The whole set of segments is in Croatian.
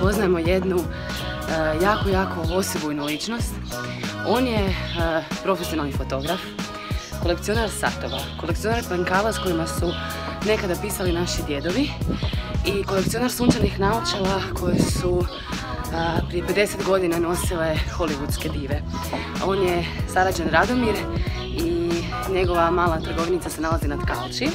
Poznajemo jednu jako osebujnu ličnost. On je profesionalni fotograf, kolekcionar satova, kolekcionar penkala s kojima su nekada pisali naši djedovi i kolekcionar sunčanih naočala koje su prije 50 godina nosile hollywoodske dive. On je Sarađen Radomir i njegova mala trgovinica se nalazi na Tkalči.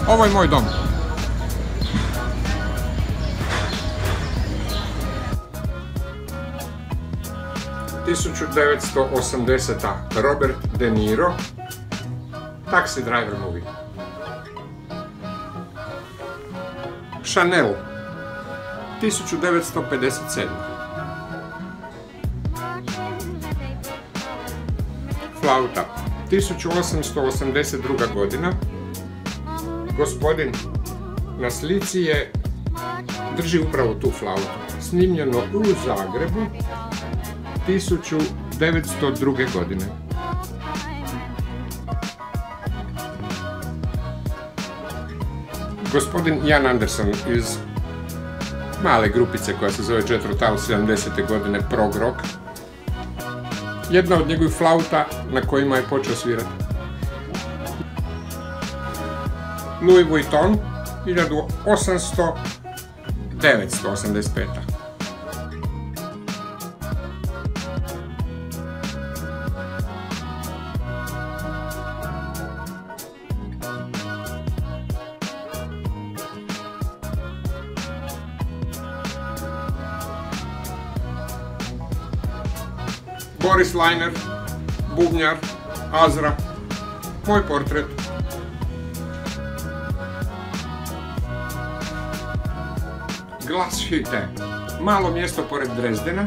Ovo je moj dom. ...1980. Robert De Niro, Taxi Driver movie. Chanel, 1957. Flauta, 1882. godina. Gospodin na slici drži upravo tu flautu. Snimljeno u Zagrebu 1902. godine. Gospodin Jan Anderson iz male grupice koja se zove Jethro Tull 70. godine, prog rock. Jedna od njegovih flauta na kojima je počeo svirati. Louis Vuitton, 1985. Boris Lajner, bubnjar, Azra, moj portret. Glashütte, malo mjesto pored Dresdena,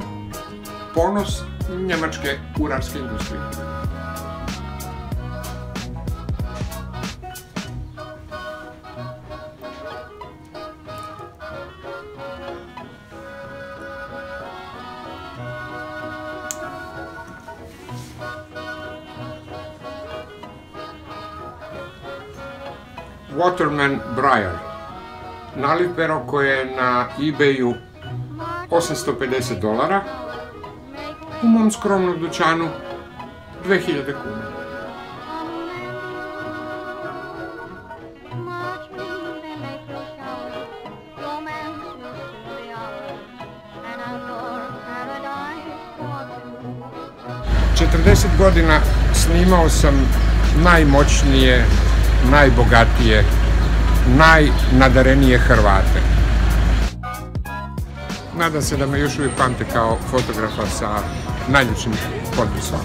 ponos njemačke urarske industrije. Waterman Briar, naliv pero koje je na eBayu $850, u mom skromnom dućanu 2000 kuna. Četrdeset godina snimao sam najmoćnije, najbogatije, najnadarenije Hrvate. Nadam se da me još uvijek pamte kao fotografa sa najljepšim potpisom.